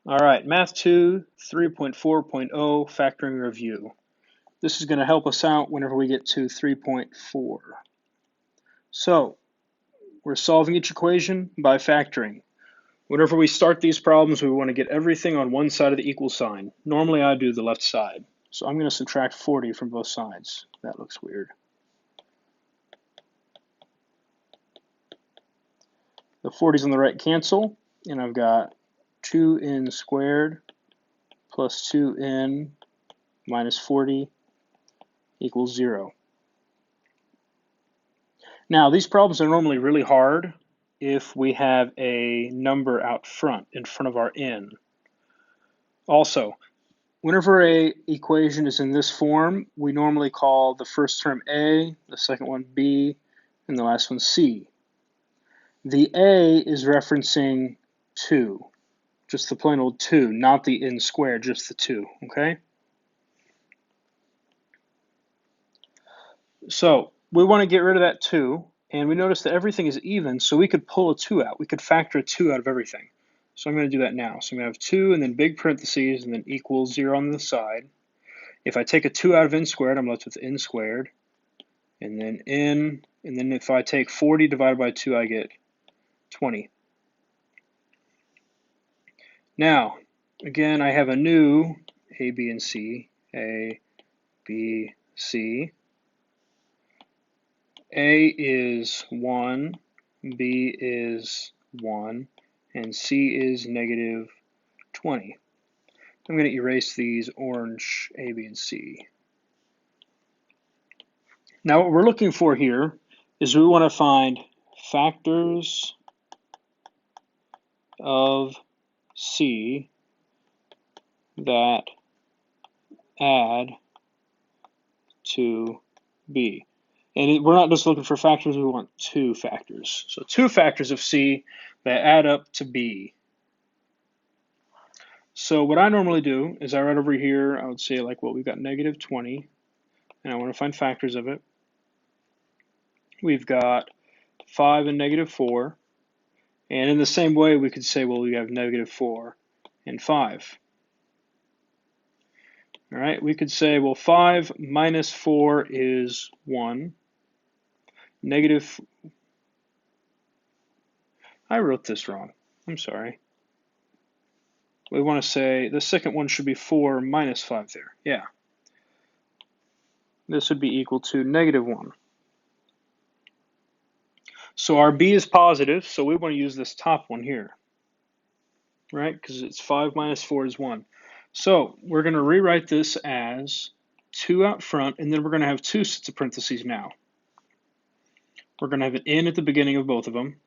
All right, Math 2 3.4.0 Factoring Review. This is going to help us out whenever we get to 3.4. So, we're solving each equation by factoring. Whenever we start these problems, we want to get everything on one side of the equal sign. Normally I do the left side. So I'm going to subtract 40 from both sides. That looks weird. The 40s on the right cancel, and I've got 2n squared plus 2n minus 40 equals 0. Now, these problems are normally really hard if we have a number out front, in front of our n. Also, whenever a equation is in this form, we normally call the first term a, the second one b, and the last one c. The a is referencing 2, just the plain old 2, not the n squared, just the 2, okay? So we want to get rid of that 2, and we notice that everything is even, so we could pull a 2 out. We could factor a 2 out of everything. So I'm going to do that now. So I'm going to have 2 and then big parentheses and then equals 0 on the side. If I take a 2 out of n squared, I'm left with n squared. And then n, and then if I take 40 divided by 2, I get 20. Now, again, I have a new a, b, and c. A, b, c. A is 1, B is 1, and C is negative 20. I'm going to erase these orange A, B, and C. Now what we're looking for here is we want to find factors of C that add to B. And we're not just looking for factors, we want 2 factors. So 2 factors of C that add up to B. So what I normally do is I write over here, I would say like, well, we've got negative 20, and I want to find factors of it. We've got 5 and negative 4, and in the same way we could say, well, we have negative 4 and 5. All right, we could say, well, 5 minus 4 is 1. Negative, I wrote this wrong, I'm sorry. We want to say the second one should be 4 minus 5 there, yeah. This would be equal to negative 1. So our b is positive, so we want to use this top one here, right? Because it's 5 minus 4 is 1. So we're going to rewrite this as 2 out front, and then we're going to have 2 sets of parentheses now. We're going to have an n at the beginning of both of them.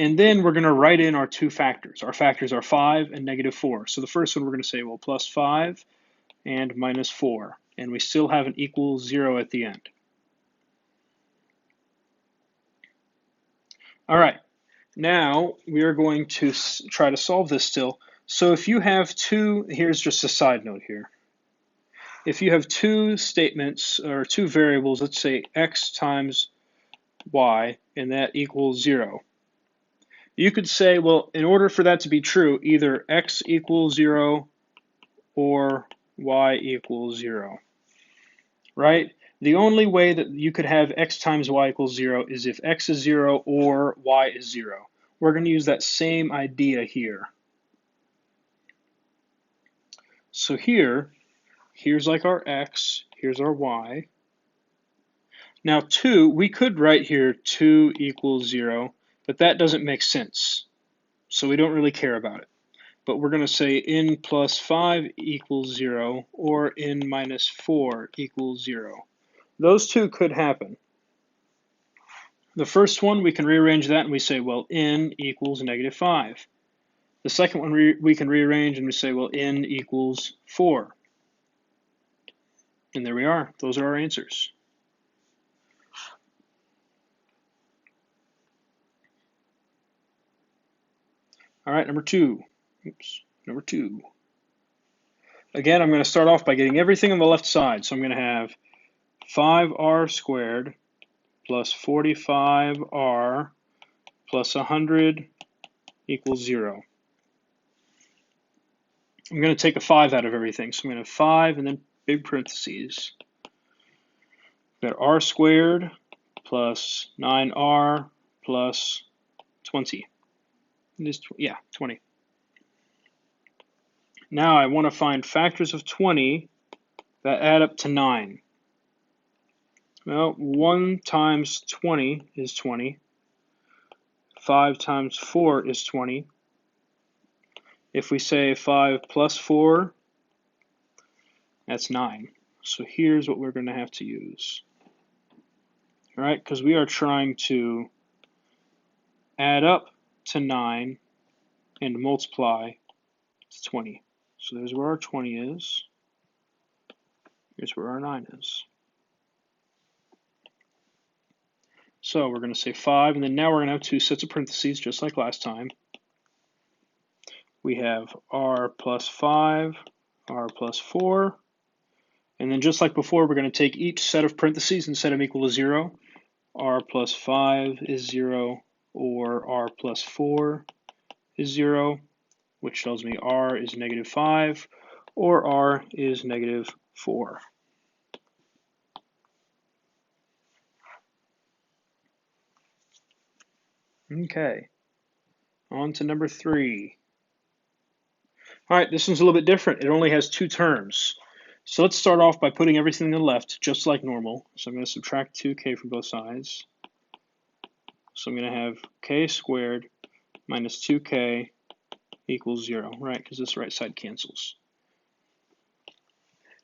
And then we're going to write in our 2 factors. Our factors are 5 and negative 4. So the first one we're going to say, well, plus 5 and minus 4. And we still have an equal 0 at the end. All right, now we are going to try to solve this still. So if you have 2, here's just a side note here. If you have 2 statements or 2 variables, let's say x times y, and that equals 0. You could say, well, in order for that to be true, either x equals 0 or y equals 0, right? The only way that you could have x times y equals 0 is if x is 0 or y is 0. We're going to use that same idea here. So here's like our x, here's our y. Now 2, we could write here 2 equals 0, but that doesn't make sense. So we don't really care about it. But we're going to say n plus 5 equals 0 or n minus 4 equals 0. Those 2 could happen. The first one, we can rearrange that and we say, well, n equals negative 5. The second one we can rearrange and we say, well, n equals 4. And there we are. Those are our answers. All right, number 2. Number 2. Again, I'm going to start off by getting everything on the left side. So I'm going to have 5r squared plus 45r plus 100 equals 0. I'm going to take a 5 out of everything. So I'm going to have 5 and then big parentheses. We've got r squared plus 9r plus 20. It is, yeah, 20. Now I want to find factors of 20 that add up to 9. Well, 1 times 20 is 20. 5 times 4 is 20. If we say 5 plus 4, that's 9. So here's what we're going to have to use. All right, because we are trying to add up to 9 and multiply to 20. So there's where our 20 is. Here's where our 9 is. So we're going to say 5, and then now we're going to have 2 sets of parentheses, just like last time. We have r plus 5, r plus 4, and then just like before, we're going to take each set of parentheses and set them equal to 0. R plus 5 is 0, or r plus 4 is 0, which tells me r is negative 5, or r is negative 4. Okay, on to number 3. All right, this one's a little bit different. It only has 2 terms. So let's start off by putting everything to the left, just like normal. So I'm going to subtract 2k from both sides. So I'm going to have k squared minus 2k equals 0, right? Because this right side cancels.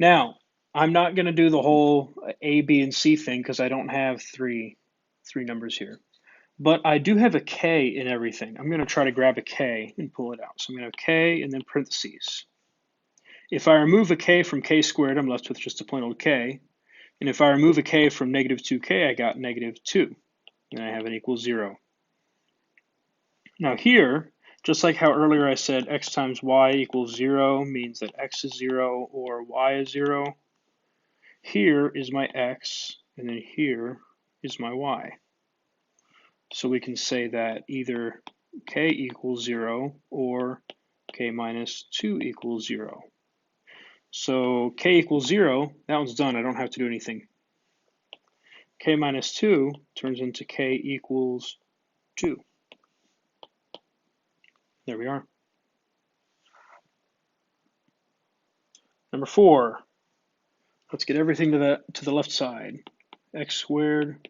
Now, I'm not going to do the whole A, B, and C thing because I don't have three numbers here. But I do have a k in everything. I'm going to try to grab a k and pull it out. So I'm going to have k and then parentheses. If I remove a k from k squared, I'm left with just a plain old k. And if I remove a k from negative 2k, I got negative 2. And I have an equals 0. Now here, just like how earlier I said x times y equals 0 means that x is 0 or y is 0, here is my x, and then here is my y. So we can say that either k equals 0 or k minus 2 equals 0. So k equals 0, that one's done. I don't have to do anything. K minus 2 turns into k equals 2. There we are. Number 4. Let's get everything to the left side. X squared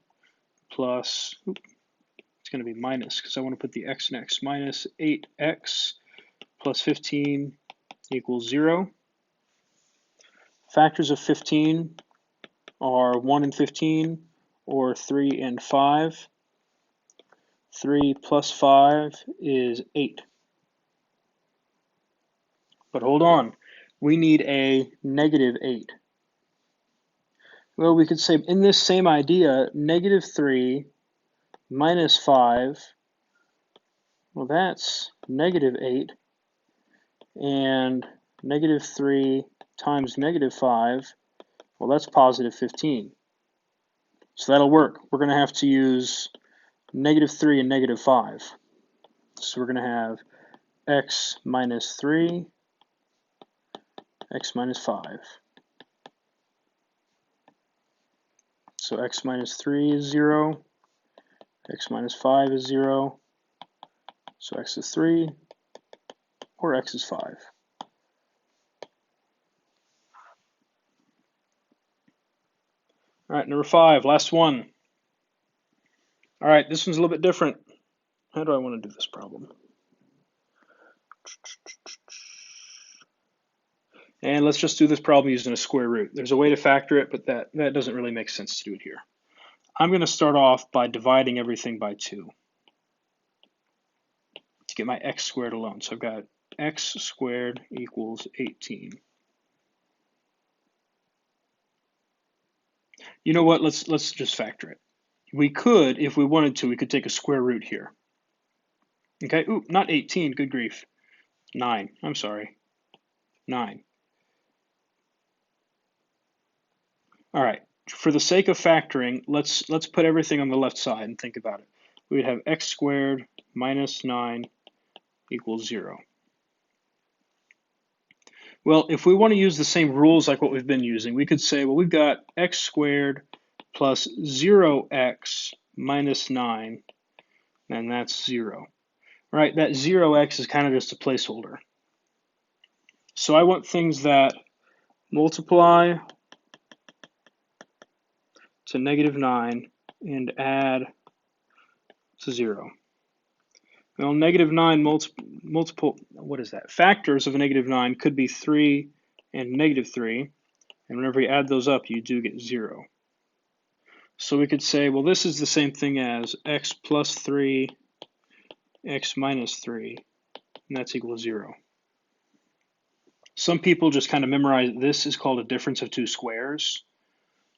plus, it's going to be minus because I want to put the x next. Minus 8x plus 15 equals 0. Factors of 15 are 1 and 15, or 3 and 5. 3 plus 5 is 8. But hold on, we need a negative 8. Well, we could say in this same idea, negative 3 minus 5, well, that's negative 8. And negative 3 times negative 5, well, that's positive 15. So that'll work. We're going to have to use negative 3 and negative 5. So we're going to have x minus 3, x minus 5. So x minus 3 is 0, x minus 5 is 0, so x is 3, or x is 5. All right, number 5, last one. All right, this one's a little bit different. How do I want to do this problem? And let's just do this problem using a square root. There's a way to factor it, but that doesn't really make sense to do it here. I'm going to start off by dividing everything by 2 to get my x squared alone. So I've got x squared equals 18. You know what? Let's just factor it. We could, if we wanted to, we could take a square root here. Okay, ooh, not 18, good grief. 9, I'm sorry, 9. All right, for the sake of factoring, let's put everything on the left side and think about it. We would have x squared minus 9 equals 0. Well, if we want to use the same rules like what we've been using, we could say, well, we've got x squared plus 0x minus 9, and that's 0. Right, that 0x is kind of just a placeholder. So I want things that multiply to -9 and add to 0. Well, -9 multiple, what is that? Factors of a -9 could be 3 and -3. And whenever you add those up, you do get 0. So we could say, well, this is the same thing as x plus 3, x minus 3, and that's equal to 0. Some people just kind of memorize this is called a difference of two squares,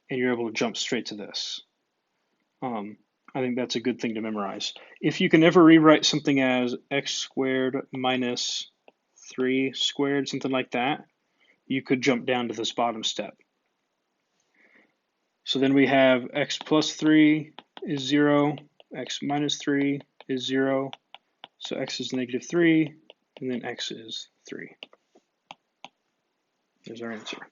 and you're able to jump straight to this. I think that's a good thing to memorize. If you can ever rewrite something as x squared minus 3 squared, something like that, you could jump down to this bottom step. So then we have x plus 3 is 0, x minus 3 is 0, so x is -3, and then x is 3. There's our answer.